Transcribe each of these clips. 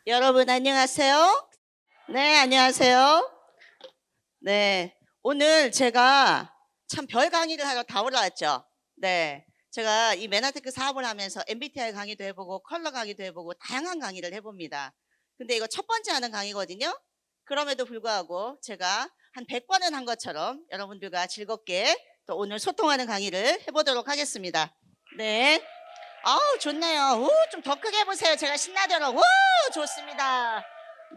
여러분 안녕하세요. 네, 안녕하세요. 네, 오늘 제가 참 별 강의를 하러 다 올라왔죠. 네, 제가 이 메나테크 사업을 하면서 MBTI 강의도 해보고 컬러 강의도 해보고 다양한 강의를 해봅니다. 근데 이거 첫 번째 하는 강의거든요. 그럼에도 불구하고 제가 한 100번은 한 것처럼 여러분들과 즐겁게 또 오늘 소통하는 강의를 해보도록 하겠습니다. 네. 아우, 좋네요. 좀 더 크게 해보세요. 제가 신나도록. 좋습니다.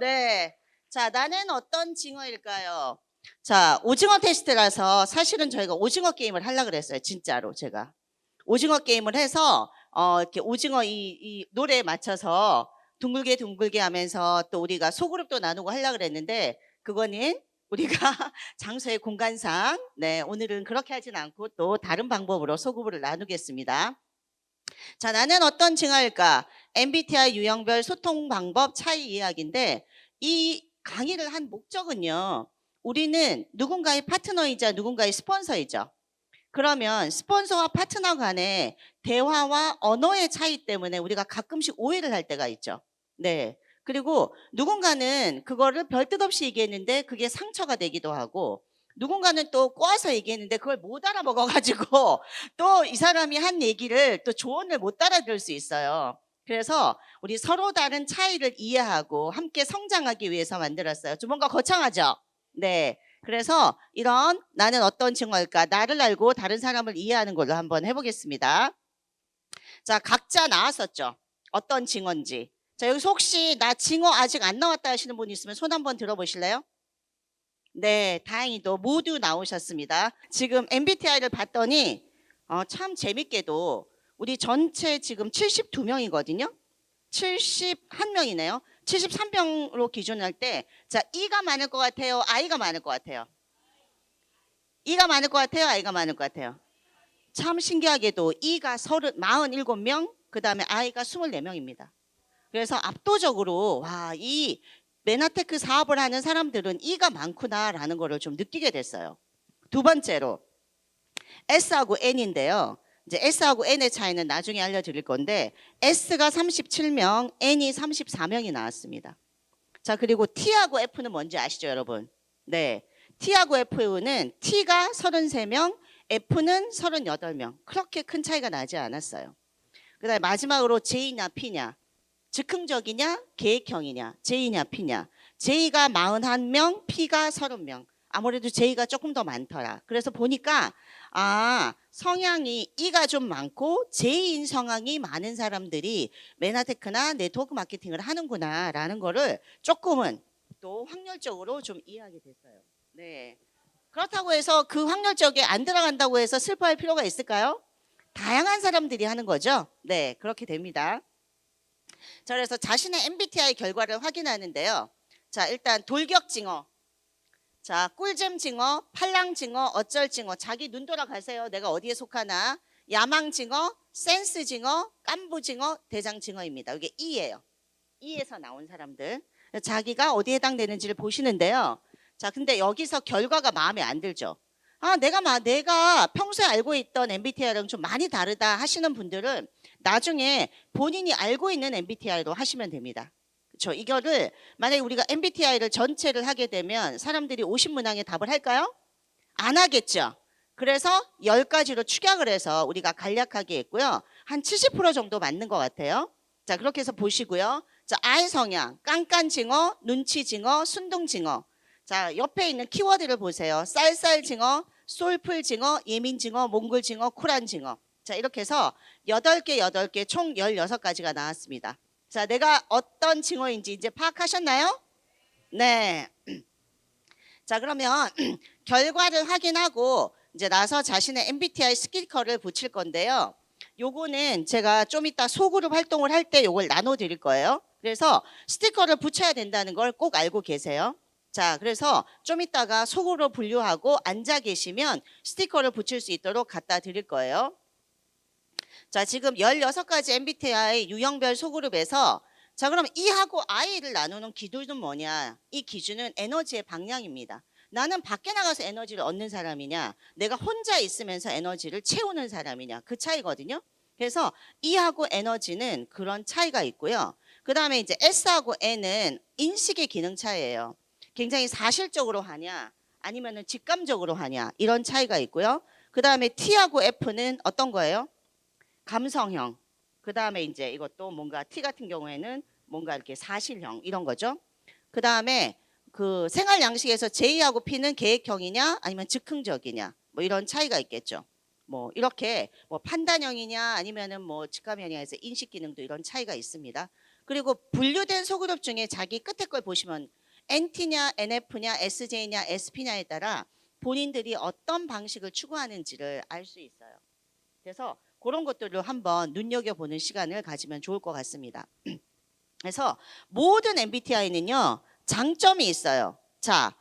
네. 자, 나는 어떤 징어일까요? 자, 오징어 테스트라서 사실은 저희가 오징어 게임을 하려고 그랬어요. 진짜로 제가. 오징어 게임을 해서, 이렇게 오징어 이 노래에 맞춰서 둥글게 둥글게 하면서 또 우리가 소그룹도 나누고 하려고 그랬는데, 그거는 우리가 장소의 공간상, 네, 오늘은 그렇게 하진 않고 또 다른 방법으로 소그룹을 나누겠습니다. 자, 나는 어떤 징어일까? MBTI 유형별 소통 방법 차이 이야기인데, 이 강의를 한 목적은요, 우리는 누군가의 파트너이자 누군가의 스폰서이죠. 그러면 스폰서와 파트너 간의 대화와 언어의 차이 때문에 우리가 가끔씩 오해를 할 때가 있죠. 네. 그리고 누군가는 그거를 별 뜻 없이 얘기했는데 그게 상처가 되기도 하고, 누군가는 또 꼬아서 얘기했는데 그걸 못 알아먹어가지고 또 이 사람이 한 얘기를 또 조언을 못 알아들을 수 있어요. 그래서 우리 서로 다른 차이를 이해하고 함께 성장하기 위해서 만들었어요. 좀 뭔가 거창하죠? 네. 그래서 이런 나는 어떤 징어일까? 나를 알고 다른 사람을 이해하는 걸로 한번 해보겠습니다. 자, 각자 나왔었죠? 어떤 징어인지. 자, 여기서 혹시 나 징어 아직 안 나왔다 하시는 분 있으면 손 한번 들어보실래요? 네, 다행히도 모두 나오셨습니다. 지금 MBTI를 봤더니 참 재밌게도 우리 전체 지금 72명이거든요. 71명이네요. 73명으로 기준할 때, 자, E가 많을 것 같아요? I가 많을 것 같아요? E가 많을 것 같아요? I가 많을 것 같아요? 참 신기하게도 E가 47명, 그 다음에 I가 24명입니다. 그래서 압도적으로, 와, 이 메나테크 사업을 하는 사람들은 E가 많구나라는 거를 좀 느끼게 됐어요. 두 번째로, S하고 N인데요. 이제 S하고 N의 차이는 나중에 알려드릴 건데, S가 37명, N이 34명이 나왔습니다. 자, 그리고 T하고 F는 뭔지 아시죠, 여러분? 네. T하고 F는 T가 33명, F는 38명. 그렇게 큰 차이가 나지 않았어요. 그 다음에 마지막으로 J냐 P냐. 즉흥적이냐 계획형이냐. J냐 P냐. J가 41명, P가 30명. 아무래도 J가 조금 더 많더라. 그래서 보니까 성향이 E가 좀 많고 J인 성향이 많은 사람들이 메나테크나 네트워크 마케팅을 하는구나 라는 거를 조금은 또 확률적으로 좀 이해하게 됐어요. 네. 그렇다고 해서 그 확률적에 안 들어간다고 해서 슬퍼할 필요가 있을까요? 다양한 사람들이 하는 거죠. 네, 그렇게 됩니다. 자, 그래서 자신의 MBTI 결과를 확인하는데요. 자, 일단 돌격징어. 자, 꿀잼징어, 팔랑징어, 어쩔징어. 자기 눈 돌아가세요. 내가 어디에 속하나. 야망징어, 센스징어, 깐부징어, 대장징어입니다. 이게 E예요. E에서 나온 사람들. 자기가 어디에 해당되는지를 보시는데요. 자, 근데 여기서 결과가 마음에 안 들죠. 내가 평소에 알고 있던 MBTI랑 좀 많이 다르다 하시는 분들은 나중에 본인이 알고 있는 MBTI로 하시면 됩니다. 그렇죠? 이거를 만약에 우리가 MBTI를 전체를 하게 되면 사람들이 50문항에 답을 할까요? 안 하겠죠. 그래서 10가지로 축약을 해서 우리가 간략하게 했고요. 한 70% 정도 맞는 것 같아요. 자, 그렇게 해서 보시고요. 자, I 성향, 깐깐징어, 눈치징어, 순둥징어. 자, 옆에 있는 키워드를 보세요. 쌀쌀징어, 솔풀징어, 예민징어, 몽골징어, 쿨한징어. 자, 이렇게 해서 8개 총 16가지가 나왔습니다. 자, 내가 어떤 징어인지 이제 파악하셨나요? 네. 자, 그러면 결과를 확인하고 이제 나서 자신의 MBTI 스티커를 붙일 건데요. 요거는 제가 좀 이따 소그룹 활동을 할 때 요걸 나눠 드릴 거예요. 그래서 스티커를 붙여야 된다는 걸 꼭 알고 계세요. 자, 그래서 좀 이따가 소그룹 분류하고 앉아 계시면 스티커를 붙일 수 있도록 갖다 드릴 거예요. 자, 지금 16가지 MBTI 유형별 소그룹에서 자, 그럼 E하고 I를 나누는 기준은 뭐냐? 이 기준은 에너지의 방향입니다. 나는 밖에 나가서 에너지를 얻는 사람이냐? 내가 혼자 있으면서 에너지를 채우는 사람이냐? 그 차이거든요. 그래서 E하고 에너지는 그런 차이가 있고요. 그 다음에 이제 S하고 N은 인식의 기능 차이예요. 굉장히 사실적으로 하냐 아니면은 직감적으로 하냐 이런 차이가 있고요. 그 다음에 T하고 F는 어떤 거예요? 감성형. 그 다음에 이제 이것도 뭔가 T 같은 경우에는 뭔가 이렇게 사실형 이런 거죠. 그 다음에 그 생활 양식에서 J하고 P는 계획형이냐 아니면 즉흥적이냐 뭐 이런 차이가 있겠죠. 뭐 이렇게 뭐 판단형이냐 아니면은 뭐 직감형이냐 해서 인식 기능도 이런 차이가 있습니다. 그리고 분류된 소그룹 중에 자기 끝에 걸 보시면 NT냐 NF냐 SJ냐 SP냐에 따라 본인들이 어떤 방식을 추구하는지를 알 수 있어요. 그래서 그런 것들을 한번 눈여겨보는 시간을 가지면 좋을 것 같습니다. 그래서 모든 MBTI는요 장점이 있어요. 자,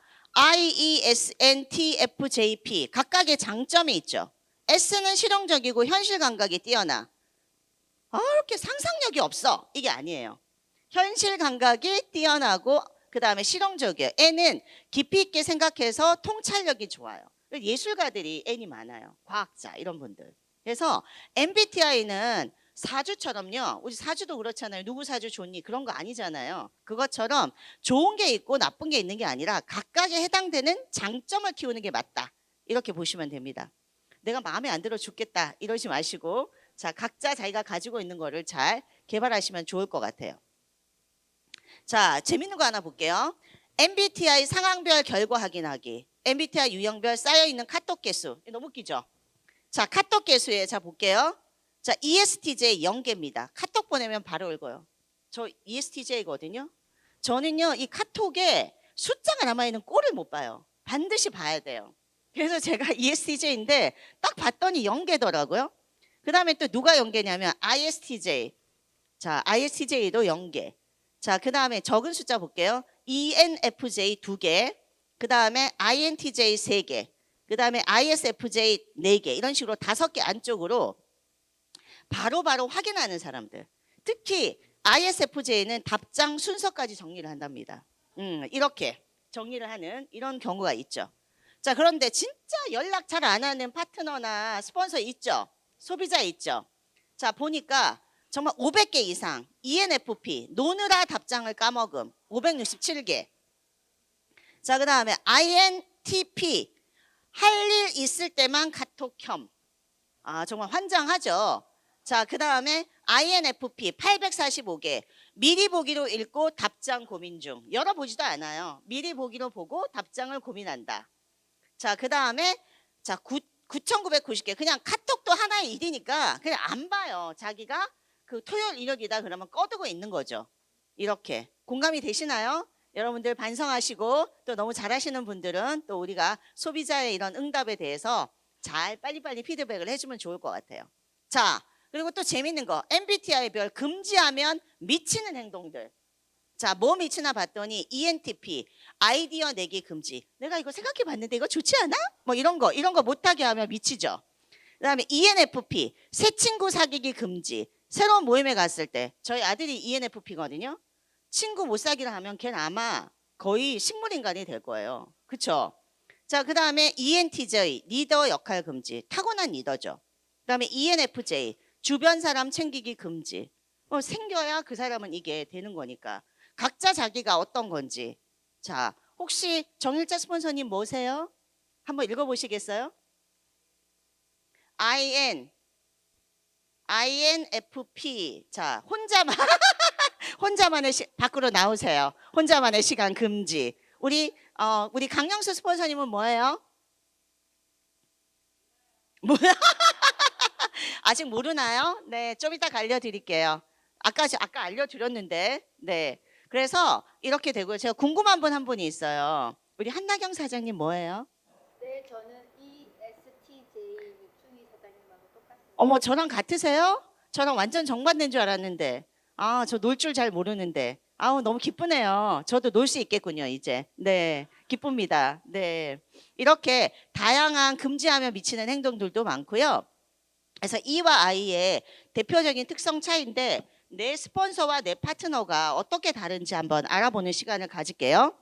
IESNTFJP 각각의 장점이 있죠. S는 실용적이고 현실 감각이 뛰어나. 이렇게 상상력이 없어. 이게 아니에요. 현실 감각이 뛰어나고 그 다음에 실용적이에요. N은 깊이 있게 생각해서 통찰력이 좋아요. 예술가들이 N이 많아요. 과학자 이런 분들. 그래서 MBTI는 사주처럼요. 우리 사주도 그렇잖아요. 누구 사주 좋니? 그런 거 아니잖아요. 그것처럼 좋은 게 있고 나쁜 게 있는 게 아니라 각각에 해당되는 장점을 키우는 게 맞다. 이렇게 보시면 됩니다. 내가 마음에 안 들어 죽겠다 이러지 마시고 자 각자 자기가 가지고 있는 거를 잘 개발하시면 좋을 것 같아요. 자 재밌는 거 하나 볼게요. MBTI 상황별 결과 확인하기. MBTI 유형별 쌓여있는 카톡 개수. 너무 웃기죠? 자 카톡 개수에 자 볼게요. 자 ESTJ 0개입니다. 카톡 보내면 바로 읽어요. 저 ESTJ거든요. 저는요 이 카톡에 숫자가 남아있는 꼴을 못 봐요. 반드시 봐야 돼요. 그래서 제가 ESTJ인데 딱 봤더니 0개더라고요. 그 다음에 또 누가 0개냐면 ISTJ. 자 ISTJ도 0개. 자 그 다음에 적은 숫자 볼게요. ENFJ 2개. 그 다음에 INTJ 3개. 그 다음에 ISFJ 4개. 이런 식으로 5개 안쪽으로 바로바로 확인하는 사람들. 특히 ISFJ는 답장 순서까지 정리를 한답니다. 이렇게 정리를 하는 이런 경우가 있죠. 자 그런데 진짜 연락 잘 안 하는 파트너나 스폰서 있죠. 소비자 있죠. 자 보니까 정말 500개 이상 ENFP 노느라 답장을 까먹음 567개. 자 그 다음에 INTP 할 일 있을 때만 카톡혐. 정말 환장하죠. 자 그 다음에 INFP 845개 미리 보기로 읽고 답장 고민 중. 열어보지도 않아요. 미리 보기로 보고 답장을 고민한다. 자 그 다음에 자 9,990개 그냥 카톡도 하나의 일이니까 그냥 안 봐요. 자기가 그 토요일 일요일이다 그러면 꺼두고 있는 거죠. 이렇게 공감이 되시나요? 여러분들 반성하시고 또 너무 잘하시는 분들은 또 우리가 소비자의 이런 응답에 대해서 잘 빨리빨리 피드백을 해주면 좋을 것 같아요. 자 그리고 또 재밌는 거 MBTI별 금지하면 미치는 행동들. 자 뭐 미치나 봤더니 ENTP 아이디어 내기 금지. 내가 이거 생각해 봤는데 이거 좋지 않아? 뭐 이런 거 못하게 하면 미치죠. 그 다음에 ENFP 새 친구 사귀기 금지. 새로운 모임에 갔을 때 저희 아들이 ENFP거든요. 친구 못 사귀라 하면 걔는 아마 거의 식물인간이 될 거예요. 그쵸? 자, 그 다음에 ENTJ 리더 역할 금지. 타고난 리더죠. 그 다음에 ENFJ 주변 사람 챙기기 금지. 생겨야 그 사람은 이게 되는 거니까. 각자 자기가 어떤 건지. 자, 혹시 정일자 스폰서님 뭐세요? 한번 읽어보시겠어요? INFP. 자, 혼자만의 밖으로 나오세요. 혼자만의 시간 금지. 우리 강영수 스폰서님은 뭐예요? 뭐야? 아직 모르나요? 네, 좀 이따 알려드릴게요. 아까 알려드렸는데, 네. 그래서 이렇게 되고요. 제가 궁금한 분 한 분이 있어요. 우리 한나경 사장님 뭐예요? 네, 저는 ESTJ 육순이 사장님하고 똑같습니다. 어머, 저랑 같으세요? 저랑 완전 정반대인 줄 알았는데. 저 놀 줄 잘 모르는데. 너무 기쁘네요. 저도 놀 수 있겠군요, 이제. 네, 기쁩니다. 네. 이렇게 다양한 금지하면 미치는 행동들도 많고요. 그래서 E와 I의 대표적인 특성 차이인데 내 스폰서와 내 파트너가 어떻게 다른지 한번 알아보는 시간을 가질게요.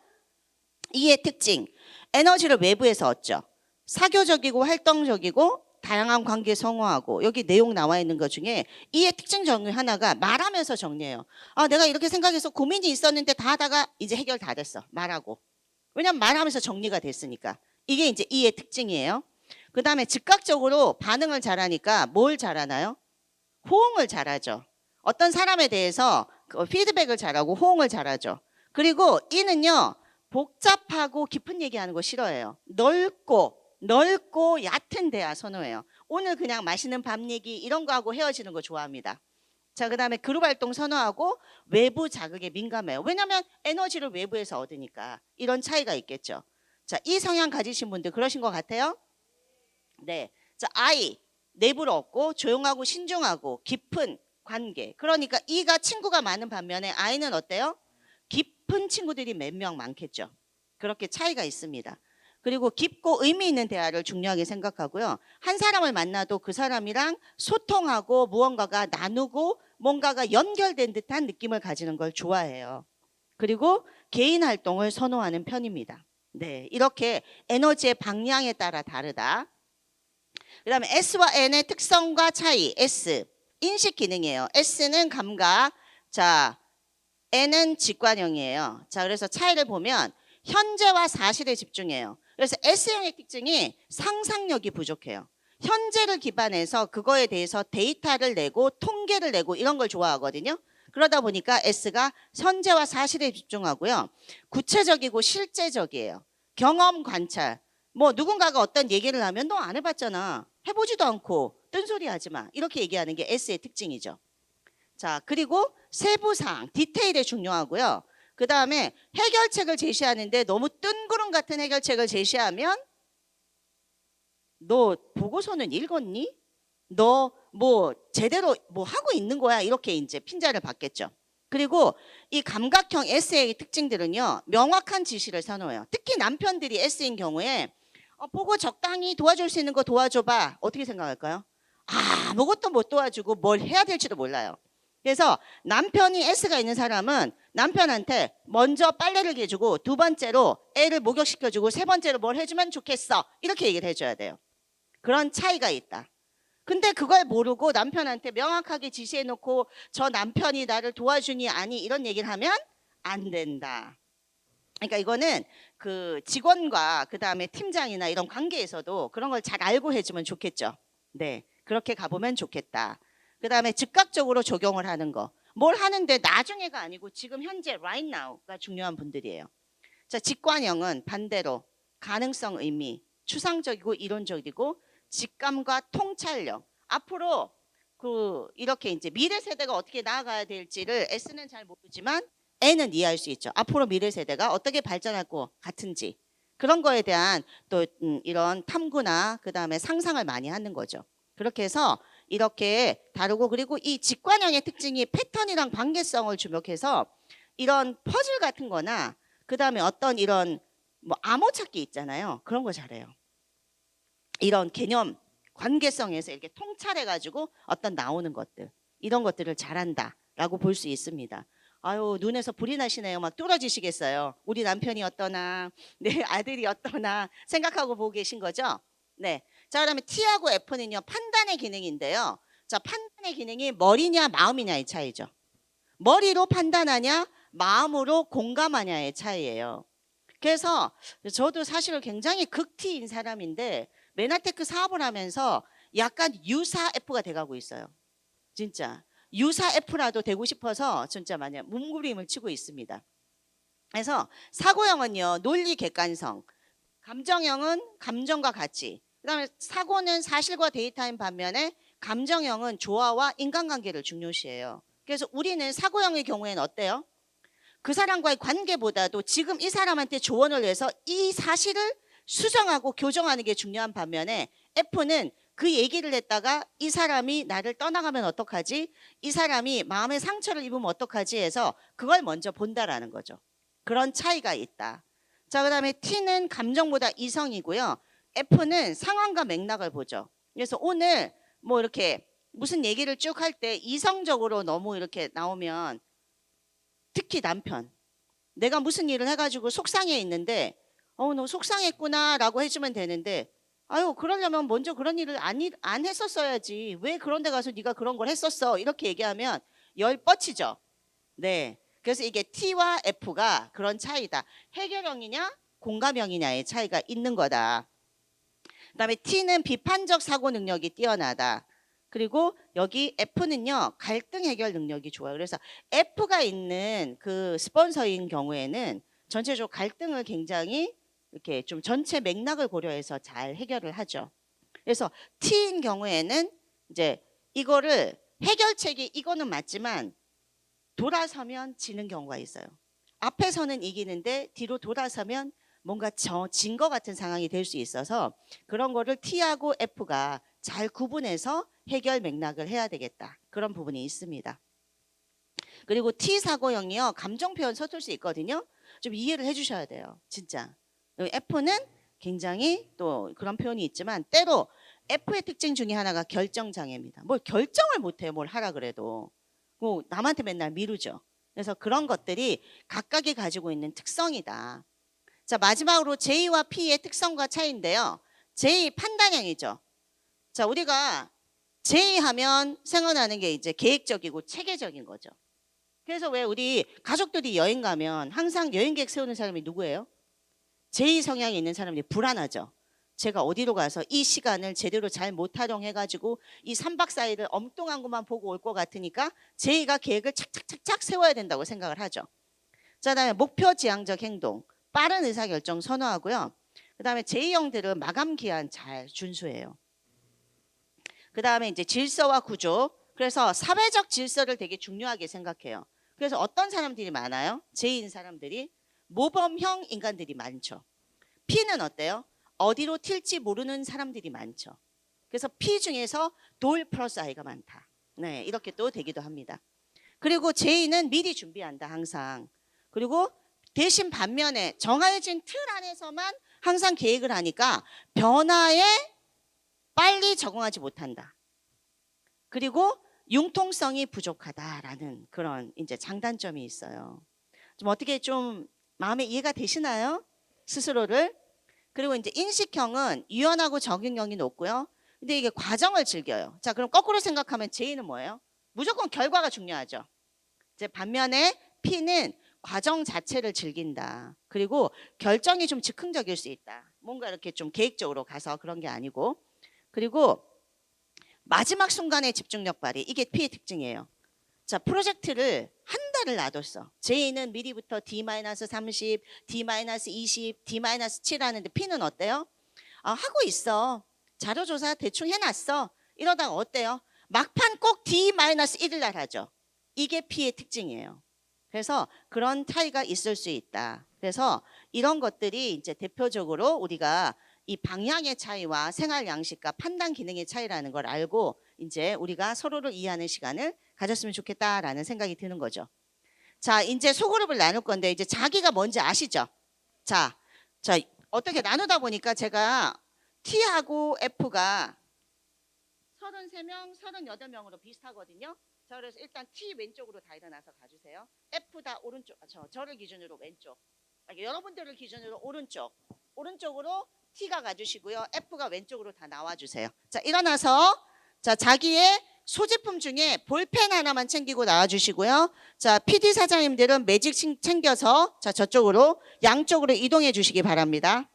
E의 특징, 에너지를 외부에서 얻죠. 사교적이고 활동적이고 다양한 관계 성화하고 여기 내용 나와 있는 것 중에 E의 특징 정리 하나가 말하면서 정리해요. 아, 내가 이렇게 생각해서 고민이 있었는데 다 하다가 이제 해결 다 됐어. 말하고. 왜냐면 말하면서 정리가 됐으니까. 이게 이제 E의 특징이에요. 그 다음에 즉각적으로 반응을 잘하니까 뭘 잘하나요? 호응을 잘하죠. 어떤 사람에 대해서 피드백을 잘하고 호응을 잘하죠. 그리고 E는요, 복잡하고 깊은 얘기하는 거 싫어해요. 넓고 얕은 대화 선호해요. 오늘 그냥 맛있는 밥 얘기 이런 거 하고 헤어지는 거 좋아합니다. 자, 그 다음에 그룹 활동 선호하고 외부 자극에 민감해요. 왜냐하면 에너지를 외부에서 얻으니까. 이런 차이가 있겠죠. 자, 이 성향 가지신 분들 그러신 것 같아요? 네. 자, I 내부를 얻고 조용하고 신중하고 깊은 관계. 그러니까 E가 친구가 많은 반면에 I는 어때요? 깊은 친구들이 몇 명 많겠죠. 그렇게 차이가 있습니다. 그리고 깊고 의미 있는 대화를 중요하게 생각하고요. 한 사람을 만나도 그 사람이랑 소통하고 무언가가 나누고 뭔가가 연결된 듯한 느낌을 가지는 걸 좋아해요. 그리고 개인 활동을 선호하는 편입니다. 네, 이렇게 에너지의 방향에 따라 다르다. 그 다음에 S와 N의 특성과 차이. S, 인식 기능이에요. S는 감각, 자, N은 직관형이에요. 자, 그래서 차이를 보면 현재와 사실에 집중해요. 그래서 S형의 특징이 상상력이 부족해요. 현재를 기반해서 그거에 대해서 데이터를 내고 통계를 내고 이런 걸 좋아하거든요. 그러다 보니까 S가 현재와 사실에 집중하고요. 구체적이고 실제적이에요. 경험 관찰. 뭐 누군가가 어떤 얘기를 하면 너 안 해봤잖아. 해보지도 않고 뜬소리 하지 마. 이렇게 얘기하는 게 S의 특징이죠. 자, 그리고 세부사항, 디테일에 중요하고요. 그 다음에 해결책을 제시하는데 너무 뜬구름 같은 해결책을 제시하면 너 보고서는 읽었니? 너 뭐 제대로 뭐 하고 있는 거야? 이렇게 이제 핀자를 받겠죠. 그리고 이 감각형 S의 특징들은요, 명확한 지시를 선호해요. 특히 남편들이 S인 경우에 보고 적당히 도와줄 수 있는 거 도와줘봐. 어떻게 생각할까요? 아무것도 못 도와주고 뭘 해야 될지도 몰라요. 그래서 남편이 S가 있는 사람은 남편한테 먼저 빨래를 개주고 두 번째로 애를 목욕시켜주고 세 번째로 뭘 해주면 좋겠어. 이렇게 얘기를 해줘야 돼요. 그런 차이가 있다. 근데 그걸 모르고 남편한테 명확하게 지시해놓고 저 남편이 나를 도와주니 아니 이런 얘기를 하면 안 된다. 그러니까 이거는 그 직원과 그 다음에 팀장이나 이런 관계에서도 그런 걸 잘 알고 해주면 좋겠죠. 네, 그렇게 가보면 좋겠다. 그 다음에 즉각적으로 적용을 하는 거. 뭘 하는데 나중에가 아니고 지금 현재 right now가 중요한 분들이에요. 자, 직관형은 반대로 가능성 의미, 추상적이고 이론적이고 직감과 통찰력. 앞으로 이렇게 이제 미래 세대가 어떻게 나아가야 될지를 S는 잘 모르지만 N은 이해할 수 있죠. 앞으로 미래 세대가 어떻게 발전할 것 같은지 그런 거에 대한 또 이런 탐구나 그 다음에 상상을 많이 하는 거죠. 그렇게 해서 이렇게 다루고 그리고 이 직관형의 특징이 패턴이랑 관계성을 주목해서 이런 퍼즐 같은 거나 그 다음에 어떤 이런 뭐 암호 찾기 있잖아요. 그런 거 잘해요. 이런 개념 관계성에서 이렇게 통찰해가지고 어떤 나오는 것들 이런 것들을 잘한다라고 볼 수 있습니다. 아유 눈에서 불이 나시네요. 막 뚫어지시겠어요. 우리 남편이 어떠나 내 아들이 어떠나 생각하고 보고 계신 거죠. 네. 자, 그다음에 T하고 F는요 판단의 기능인데요. 자, 판단의 기능이 머리냐 마음이냐의 차이죠. 머리로 판단하냐 마음으로 공감하냐의 차이예요. 그래서 저도 사실 굉장히 극T인 사람인데 메나테크 사업을 하면서 약간 유사 F가 돼가고 있어요. 진짜 유사 F라도 되고 싶어서 진짜 만약 몸부림을 치고 있습니다. 그래서 사고형은요 논리 객관성, 감정형은 감정과 가치, 그 다음에 사고는 사실과 데이터인 반면에 감정형은 조화와 인간관계를 중요시해요. 그래서 우리는 사고형의 경우에는 어때요? 그 사람과의 관계보다도 지금 이 사람한테 조언을 해서 이 사실을 수정하고 교정하는 게 중요한 반면에 F는 그 얘기를 했다가 이 사람이 나를 떠나가면 어떡하지? 이 사람이 마음의 상처를 입으면 어떡하지? 해서 그걸 먼저 본다라는 거죠. 그런 차이가 있다. 자, 그 다음에 T는 감정보다 이성이고요. F는 상황과 맥락을 보죠. 그래서 오늘 뭐 이렇게 무슨 얘기를 쭉 할 때 이성적으로 너무 이렇게 나오면 특히 남편 내가 무슨 일을 해가지고 속상해 있는데 너 속상했구나 라고 해주면 되는데 아유, 그러려면 먼저 그런 일을 안 했었어야지. 왜 그런 데 가서 네가 그런 걸 했었어? 이렇게 얘기하면 열 뻗치죠. 네. 그래서 이게 T와 F가 그런 차이다. 해결형이냐 공감형이냐의 차이가 있는 거다. 그다음에 T는 비판적 사고 능력이 뛰어나다. 그리고 여기 F는요, 갈등 해결 능력이 좋아요. 그래서 F가 있는 그 스폰서인 경우에는 전체적으로 갈등을 굉장히 이렇게 좀 전체 맥락을 고려해서 잘 해결을 하죠. 그래서 T인 경우에는 이제 이거를 해결책이 이거는 맞지만 돌아서면 지는 경우가 있어요. 앞에서는 이기는데 뒤로 돌아서면 뭔가 진 것 같은 상황이 될 수 있어서 그런 거를 T하고 F가 잘 구분해서 해결 맥락을 해야 되겠다. 그런 부분이 있습니다. 그리고 T 사고형이요, 감정 표현 서툴 수 있거든요. 좀 이해를 해주셔야 돼요. 진짜. F는 굉장히 또 그런 표현이 있지만 때로 F의 특징 중에 하나가 결정장애입니다. 뭘 결정을 못해요. 뭘 하라 그래도. 뭐 남한테 맨날 미루죠. 그래서 그런 것들이 각각이 가지고 있는 특성이다. 자, 마지막으로 J와 P의 특성과 차이인데요. J 판단형이죠. 자, 우리가 J 하면 생각나는 게 이제 계획적이고 체계적인 거죠. 그래서 왜 우리 가족들이 여행 가면 항상 여행객 세우는 사람이 누구예요? J 성향이 있는 사람들이 불안하죠. 제가 어디로 가서 이 시간을 제대로 잘 못 활용해가지고 이 3박 4일을 엉뚱한 것만 보고 올 것 같으니까 J가 계획을 착착착착 세워야 된다고 생각을 하죠. 자, 그다음에 목표 지향적 행동, 빠른 의사결정 선호하고요. 그다음에 J형들은 마감 기한 잘 준수해요. 그다음에 이제 질서와 구조, 그래서 사회적 질서를 되게 중요하게 생각해요. 그래서 어떤 사람들이 많아요? J인 사람들이 모범형 인간들이 많죠. P는 어때요? 어디로 튈지 모르는 사람들이 많죠. 그래서 P 중에서 돌 플러스 I가 많다. 네, 이렇게 또 되기도 합니다. 그리고 J는 미리 준비한다, 항상. 그리고 대신 반면에 정해진 틀 안에서만 항상 계획을 하니까 변화에 빨리 적응하지 못한다. 그리고 융통성이 부족하다라는 그런 이제 장단점이 있어요. 좀 어떻게 좀 마음에 이해가 되시나요? 스스로를. 그리고 이제 인식형은 유연하고 적응력이 높고요. 근데 이게 과정을 즐겨요. 자, 그럼 거꾸로 생각하면 J는 뭐예요? 무조건 결과가 중요하죠. 이제 반면에 P는 과정 자체를 즐긴다. 그리고 결정이 좀 즉흥적일 수 있다. 뭔가 이렇게 좀 계획적으로 가서 그런 게 아니고. 그리고 마지막 순간의 집중력 발휘. 이게 P의 특징이에요. 자, 프로젝트를 한 달을 놔뒀어. J는 미리부터 D-30, D-20, D-7 하는데 P는 어때요? 하고 있어. 자료조사 대충 해놨어. 이러다가 어때요? 막판 꼭 D-1일 날 하죠. 이게 P의 특징이에요. 그래서 그런 차이가 있을 수 있다. 그래서 이런 것들이 이제 대표적으로 우리가 이 방향의 차이와 생활 양식과 판단 기능의 차이라는 걸 알고 이제 우리가 서로를 이해하는 시간을 가졌으면 좋겠다라는 생각이 드는 거죠. 자, 이제 소그룹을 나눌 건데 이제 자기가 뭔지 아시죠? 자, 어떻게 나누다 보니까 제가 T하고 F가 33명, 38명으로 비슷하거든요. 자, 그래서 일단 T 왼쪽으로 다 일어나서 가주세요. F 다 오른쪽, 저를 기준으로 왼쪽. 여러분들을 기준으로 오른쪽으로 T가 가주시고요. F가 왼쪽으로 다 나와주세요. 자, 일어나서 자, 자기의 소지품 중에 볼펜 하나만 챙기고 나와주시고요. 자, PD 사장님들은 매직 챙겨서 자, 저쪽으로 양쪽으로 이동해 주시기 바랍니다.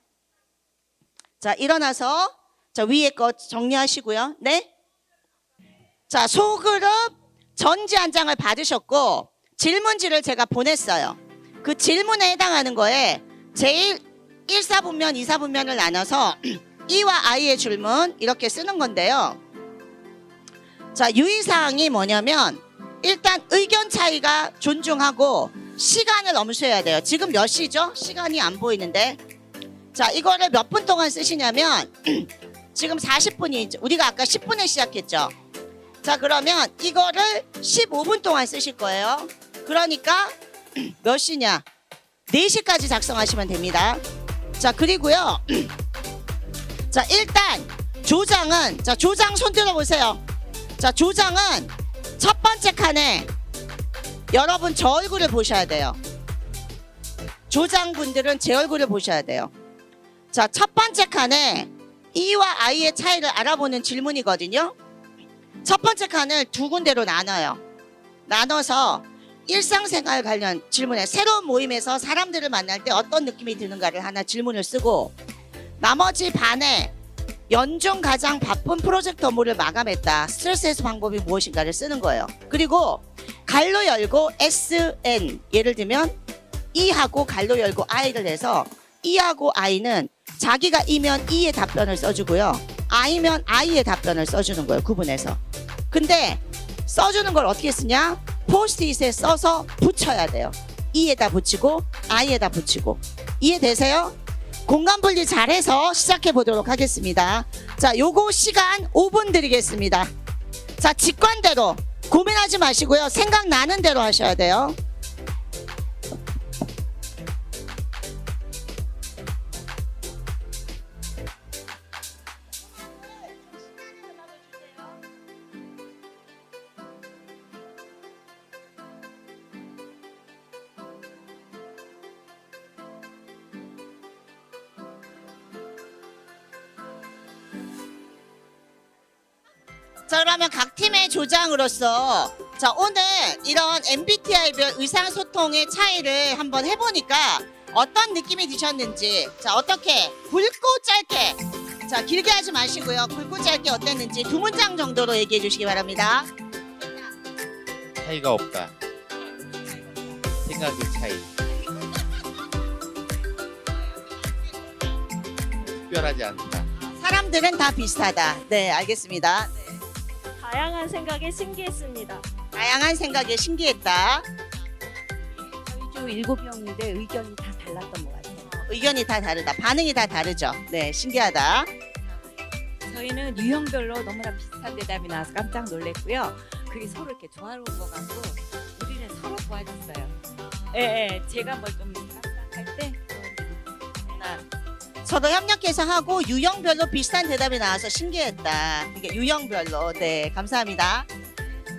자, 일어나서 자, 위에 거 정리하시고요. 네. 자, 소그룹 전지 한 장을 받으셨고 질문지를 제가 보냈어요. 그 질문에 해당하는 거에 제일 1사분면, 2사분면을 나눠서 E와 I의 질문 이렇게 쓰는 건데요. 자, 유의사항이 뭐냐면 일단 의견 차이가 존중하고 시간을 엄수해야 돼요. 지금 몇 시죠? 시간이 안 보이는데. 자, 이거를 몇 분 동안 쓰시냐면 지금 40분이 우리가 아까 10분에 시작했죠. 자, 그러면 이거를 15분 동안 쓰실 거예요. 그러니까 몇 시냐? 4시까지 작성하시면 됩니다. 자, 그리고요. 자, 일단 조장은 자, 조장 손 들어보세요. 자, 조장은 첫 번째 칸에 여러분 저 얼굴을 보셔야 돼요. 조장분들은 제 얼굴을 보셔야 돼요. 자, 첫 번째 칸에 E와 I의 차이를 알아보는 질문이거든요. 첫 번째 칸을 두 군데로 나눠요. 나눠서 일상생활 관련 질문에 새로운 모임에서 사람들을 만날 때 어떤 느낌이 드는가를 하나 질문을 쓰고, 나머지 반에 연중 가장 바쁜 프로젝트 업무를 마감했다. 스트레스 해소 방법이 무엇인가를 쓰는 거예요. 그리고 갈로 열고 SN, 예를 들면 E하고 갈로 열고 I를 해서 E하고 I는 자기가 E면 E의 답변을 써주고요. I면 I의 답변을 써주는 거예요. 구분해서. 근데 써주는 걸 어떻게 쓰냐? 포스트잇에 써서 붙여야 돼요. E에다 붙이고 I에다 붙이고. 이해되세요? 공간 분리 잘해서 시작해 보도록 하겠습니다. 자, 요거 시간 5분 드리겠습니다. 자, 직관대로 고민하지 마시고요. 생각나는 대로 하셔야 돼요. 자, 그러면 각 팀의 조장으로서 자, 오늘 이런 MBTI별 의사소통의 차이를 한번 해보니까 어떤 느낌이 드셨는지, 자, 어떻게 굵고 짧게, 자, 길게 하지 마시고요. 굵고 짧게 어땠는지 두 문장 정도로 얘기해 주시기 바랍니다. 차이가 없다. 생각의 차이. 특별하지 않다. 사람들은 다 비슷하다. 네, 알겠습니다. 다양한 생각에 신기했습니다. 다양한 생각에 신기했다. 저희 조 7명인데 의견이 다 달랐던 것 같아요. 의견이 다 다르다. 반응이 다 다르죠. 네, 신기하다. 저희는 유형별로 너무나 비슷한 대답이 나와서 깜짝 놀랐고요. 그게 서로 이렇게 조화로운 것 같고 우리는 서로 도와줬어요. 예, 제가 뭘 좀 깜빡할 때 서로 협력해서 하고 유형별로 비슷한 대답이 나와서 신기했다. 이게 유형별로. 네, 감사합니다.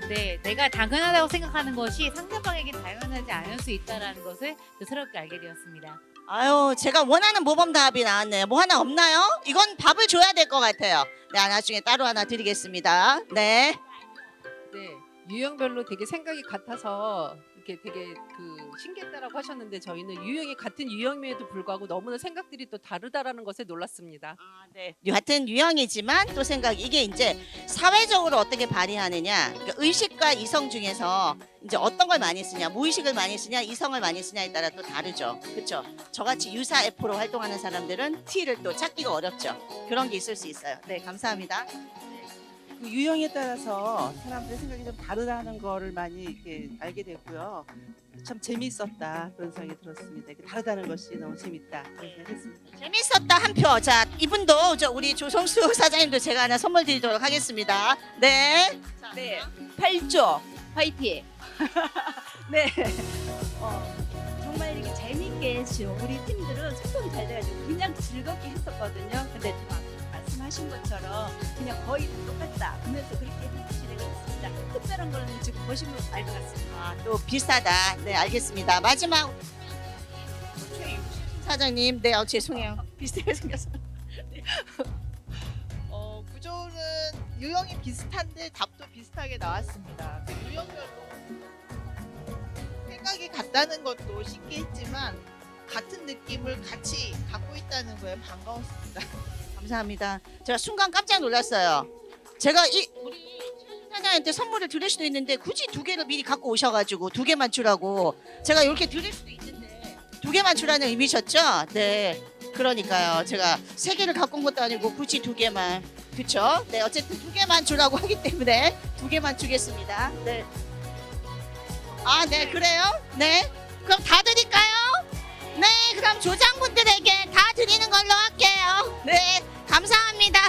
네, 내가 당연하다고 생각하는 것이 상대방에게 당연하지 않을 수 있다는 것을 새롭게 알게 되었습니다. 아유, 제가 원하는 모범 답이 나왔네요. 뭐 하나 없나요? 이건 밥을 줘야 될 것 같아요. 네, 나중에 따로 하나 드리겠습니다. 네. 네, 유형별로 되게 생각이 같아서 이렇게 되게 신기했다라고 하셨는데 저희는 유형이 같은 유형임에도 불구하고 너무나 생각들이 또 다르다라는 것에 놀랐습니다. 네. 같은 유형이지만 또 생각, 이게 이제 사회적으로 어떻게 발휘하느냐, 그러니까 의식과 이성 중에서 이제 어떤 걸 많이 쓰냐, 무의식을 많이 쓰냐, 이성을 많이 쓰냐에 따라 또 다르죠. 그렇죠? 저같이 유사 F로 활동하는 사람들은 T를 또 찾기가 어렵죠. 그런 게 있을 수 있어요. 네, 감사합니다. 그 유형에 따라서 사람들의 생각이 좀 다르다는 거를 많이 이렇게 알게 됐고요. 참 재미있었다 그런 생각이 들었습니다. 이렇게 다르다는 것이 너무 재밌다 그런 생각했습니다. 재밌었다 한 표. 자, 이분도 우리 조성수 사장님도 제가 하나 선물 드리도록 하겠습니다. 네. 네, 8조 화이팅. 네. 정말 이렇게 재밌게 했죠. 우리 팀들은 소통이 잘 돼가지고 그냥 즐겁게 했었거든요. 근데 말씀하신 것처럼 그냥 거의 다 똑같다 하면서 그렇게 진행을 했습니다. 특별한 거는 지금 보시면 알 것 같습니다. 아, 또 비슷하다. 네, 알겠습니다. 마지막 최유신 사장님. 네, 죄송해요. 비슷하게 생겨서. 구조는 유형이 비슷한데 답도 비슷하게 나왔습니다. 유형별로 생각이 같다는 것도 신기했지만 같은 느낌을 같이 갖고 있다는 거에 반가웠습니다. 감사합니다. 제가 순간 깜짝 놀랐어요. 제가 우리 사장님한테 선물을 드릴 수도 있는데 굳이 두 개를 미리 갖고 오셔가지고 두 개만 주라고 제가 이렇게 드릴 수도 있는데 두 개만 주라는 의미셨죠? 네. 그러니까요. 제가 세 개를 갖고 온 것도 아니고 굳이 두 개만. 그쵸? 네. 어쨌든 두 개만 주라고 하기 때문에 두 개만 주겠습니다. 네. 아, 네. 그래요? 네. 그럼 다 드릴까요? 네. 그럼 조장분들에게 다 드리는 걸로 할게요. 네. 감사합니다.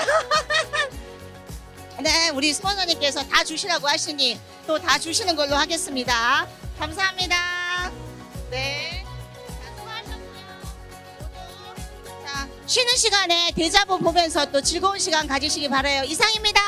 네, 우리 스폰서님께서 다 주시라고 하시니 또 다 주시는 걸로 하겠습니다. 감사합니다. 네. 자, 수고하셨고요. 모두 자, 쉬는 시간에 대자보 보면서 또 즐거운 시간 가지시기 바라요. 이상입니다.